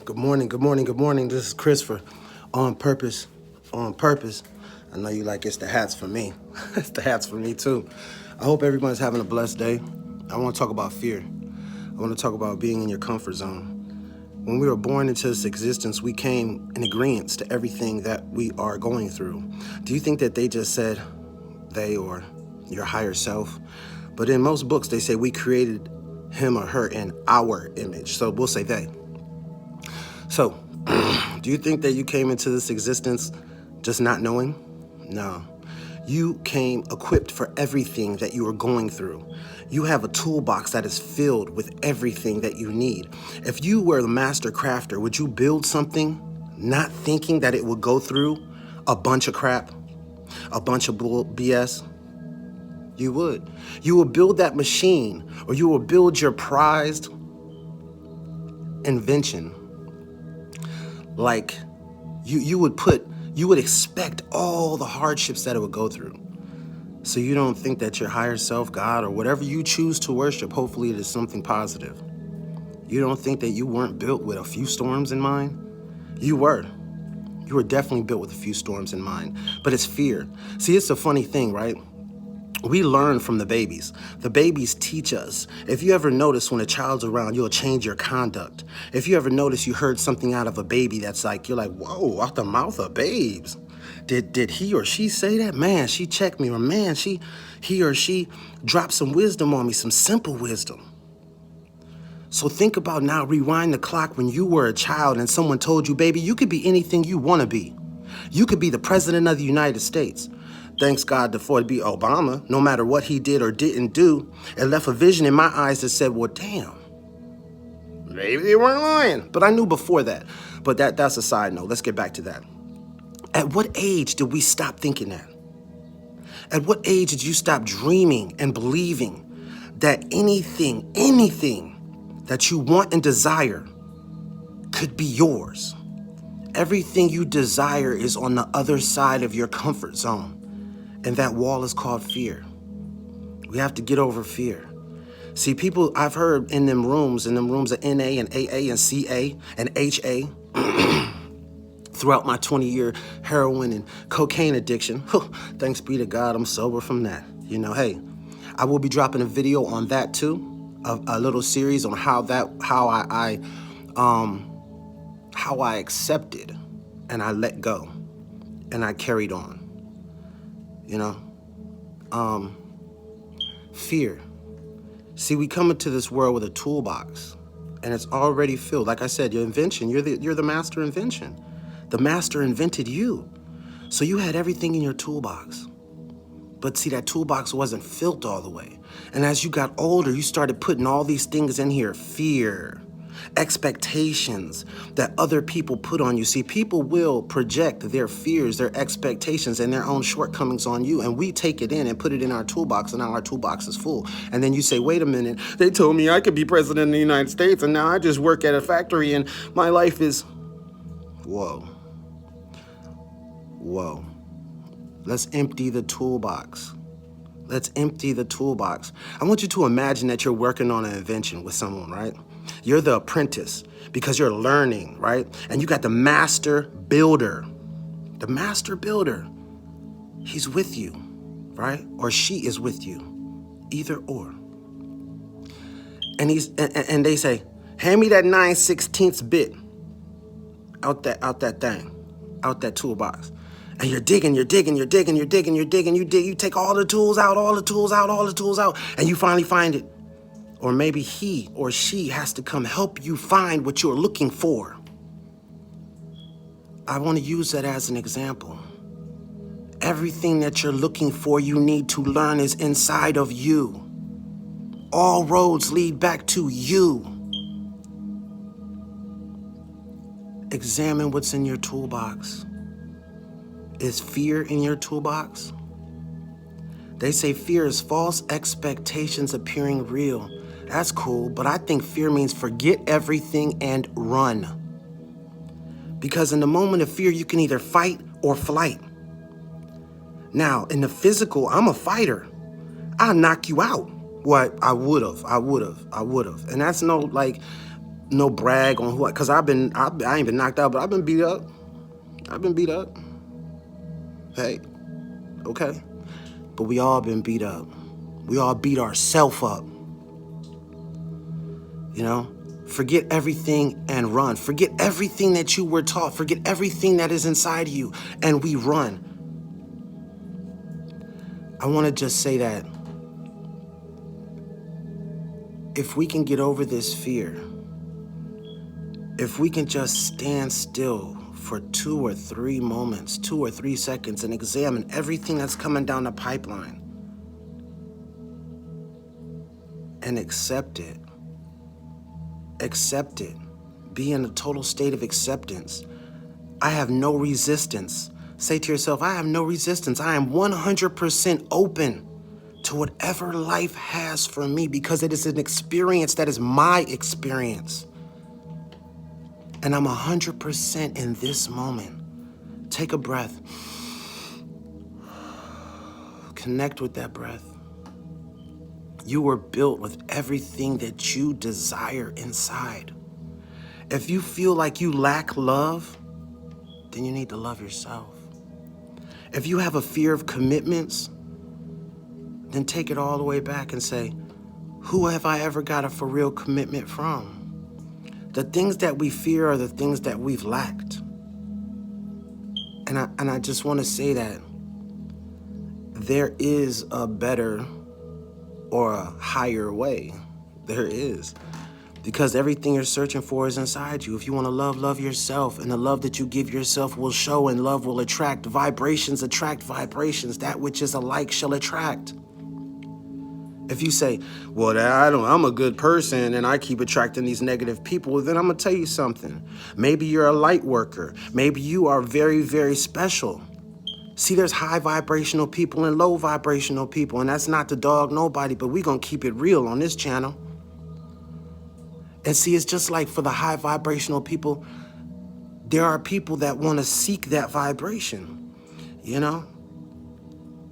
Good morning, good morning, good morning. This is Christopher. On purpose, on purpose. I know you like it's the hats for me. It's the hats for me too. I hope everyone's having a blessed day. I want to talk about fear. I want to talk about being in your comfort zone. When we were born into this existence, we came in agreement to everything that we are going through. Do you think that they just said they or your higher self? But in most books, they say we created him or her in our image. So we'll say they. So, do you think that you came into this existence just not knowing? No. You came equipped for everything that you are going through. You have a toolbox that is filled with everything that you need. If you were the master crafter, would you build something not thinking that it would go through a bunch of crap, a bunch of BS? You would. You would build that machine, or you would build your prized invention. Like you would expect all the hardships that it would go through. So you don't think that your higher self, God, or whatever you choose to worship, hopefully it is something positive. You don't think that you weren't built with a few storms in mind? You were. You were definitely built with a few storms in mind. But it's fear. See, it's a funny thing, right? We learn from the babies. The babies teach us. If you ever notice when a child's around, you'll change your conduct. If you ever notice you heard something out of a baby that's like, you're like, whoa, out the mouth of babes. Did he or she say that? Man, she checked me. Or man, he or she dropped some wisdom on me, some simple wisdom. So think about now, rewind the clock when you were a child and someone told you, baby, you could be anything you want to be. You could be the president of the United States. Thanks God for it be Obama. No matter what he did or didn't do, it left a vision in my eyes that said, well, damn, maybe they weren't lying. But I knew before that. But that's a side note. Let's get back to that. At what age did we stop thinking that? At what age did you stop dreaming and believing that anything that you want and desire could be yours? Everything you desire is on the other side of your comfort zone. And that wall is called fear. We have to get over fear. See, people, I've heard in them rooms of NA and AA and CA and HA, throughout my 20-year heroin and cocaine addiction, thanks be to God, I'm sober from that. You know, hey, I will be dropping a video on that too, a little series on how I accepted and I let go and I carried on. You know, fear. See, we come into this world with a toolbox, and it's already filled. Like I said, your invention. You're the master invention. The master invented you, so you had everything in your toolbox. But see, that toolbox wasn't filled all the way. And as you got older, you started putting all these things in here: fear, expectations that other people put on you. See, people will project their fears, their expectations, and their own shortcomings on you, and we take it in and put it in our toolbox, and now our toolbox is full. And then you say, wait a minute, they told me I could be president of the United States, and now I just work at a factory, and my life is... Whoa. Let's empty the toolbox. Let's empty the toolbox. I want you to imagine that you're working on an invention with someone, right? You're the apprentice because you're learning, right? And you got the master builder. The master builder, he's with you, right? Or she is with you, either or. And and they say, hand me that 9/16 bit out that toolbox. And you're digging, you take all the tools out, and you finally find it. Or maybe he or she has to come help you find what you're looking for. I want to use that as an example. Everything that you're looking for, you need to learn, is inside of you. All roads lead back to you. Examine what's in your toolbox. Is fear in your toolbox? They say fear is false expectations appearing real. That's cool, but I think fear means forget everything and run. Because in the moment of fear, you can either fight or flight. Now, in the physical, I'm a fighter. I'll knock you out. What? I would have. And that's no brag on who, because I ain't been knocked out, but I've been beat up. I've been beat up. Hey, okay. But we all been beat up. We all beat ourselves up. You know? Forget everything and run. Forget everything that you were taught. Forget everything that is inside of you, and we run. I want to just say that if we can get over this fear, if we can just stand still for 2 or 3 moments, 2 or 3 seconds, and examine everything that's coming down the pipeline and accept it, be in a total state of acceptance. I have no resistance. Say to yourself, I have no resistance. I am 100% open to whatever life has for me because it is an experience that is my experience. And I'm 100% in this moment. Take a breath. Connect with that breath. You were built with everything that you desire inside. If you feel like you lack love, then you need to love yourself. If you have a fear of commitments, then take it all the way back and say, who have I ever got a for real commitment from? The things that we fear are the things that we've lacked. And I just want to say that there is a better or a higher way. There is. Because everything you're searching for is inside you. If you want to love yourself. And the love that you give yourself will show, and love will attract. Vibrations attract vibrations. That which is alike shall attract. If you say, well, I'm a good person and I keep attracting these negative people, then I'm going to tell you something. Maybe you're a light worker. Maybe you are very, very special. See, there's high vibrational people and low vibrational people, and that's not to dog nobody, but we're going to keep it real on this channel. And see, it's just like for the high vibrational people, there are people that want to seek that vibration, you know?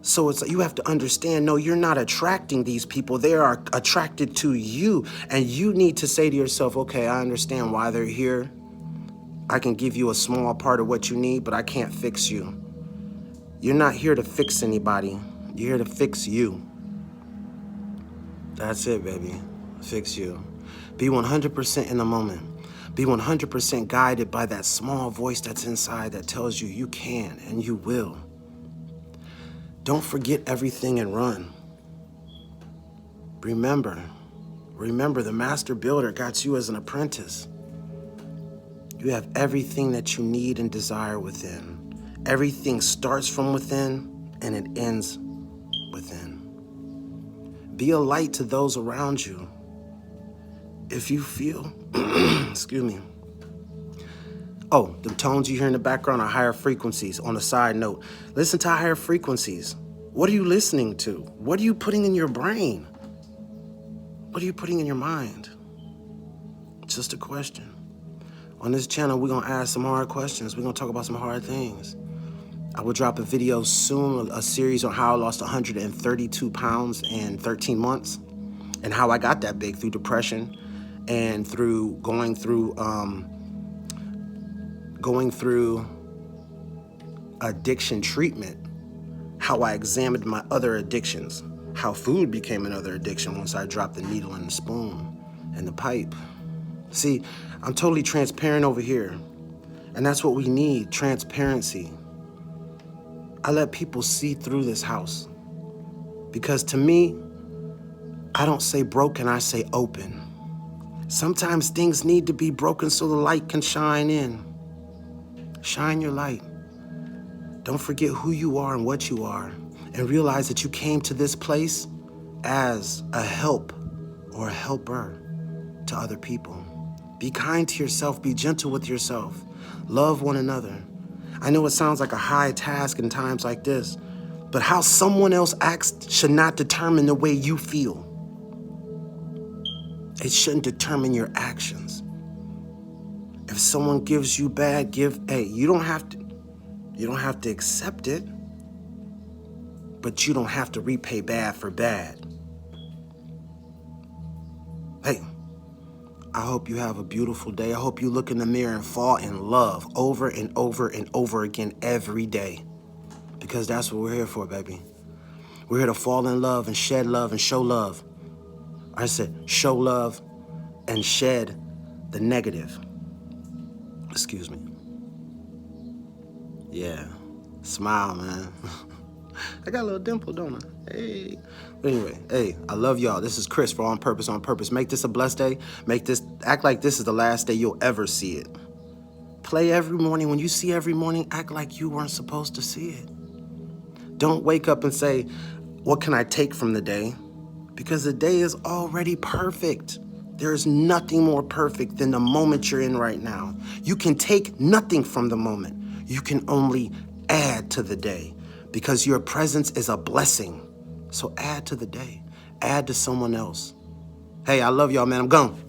So it's you have to understand, no, you're not attracting these people. They are attracted to you. And you need to say to yourself, okay, I understand why they're here. I can give you a small part of what you need, but I can't fix you. You're not here to fix anybody. You're here to fix you. That's it, baby. Fix you. Be 100% in the moment. Be 100% guided by that small voice that's inside that tells you you can and you will. Don't forget everything and run. Remember, the master builder got you as an apprentice. You have everything that you need and desire within. Everything starts from within and it ends within. Be a light to those around you. If you feel, excuse me. Oh, the tones you hear in the background are higher frequencies. On a side note, listen to higher frequencies. What are you listening to? What are you putting in your brain? What are you putting in your mind? Just a question. On this channel, we're going to ask some hard questions. We're going to talk about some hard things. I will drop a video soon, a series on how I lost 132 pounds in 13 months and how I got that big through depression and through going through addiction treatment, how I examined my other addictions, how food became another addiction once I dropped the needle and the spoon and the pipe. See, I'm totally transparent over here, and that's what we need, transparency. I let people see through this house because to me, I don't say broken, I say open. Sometimes things need to be broken so the light can shine in. Shine your light. Don't forget who you are and what you are, and realize that you came to this place as a help or a helper to other people. Be kind to yourself, be gentle with yourself, love one another. I know it sounds like a high task in times like this, but how someone else acts should not determine the way you feel. It shouldn't determine your actions. If someone gives you bad, you don't have to accept it, but you don't have to repay bad for bad. Hey, I hope you have a beautiful day. I hope you look in the mirror and fall in love over and over and over again every day. Because that's what we're here for, baby. We're here to fall in love and shed love and show love. I said show love and shed the negative. Excuse me. Yeah. Smile, man. I got a little dimple, don't I? Hey. But anyway, hey, I love y'all. This is Chris for On Purpose, On Purpose. Make this a blessed day. Act like this is the last day you'll ever see it. Play every morning. When you see every morning, act like you weren't supposed to see it. Don't wake up and say, what can I take from the day? Because the day is already perfect. There is nothing more perfect than the moment you're in right now. You can take nothing from the moment. You can only add to the day because your presence is a blessing. So add to the day. Add to someone else. Hey, I love y'all, man. I'm gone.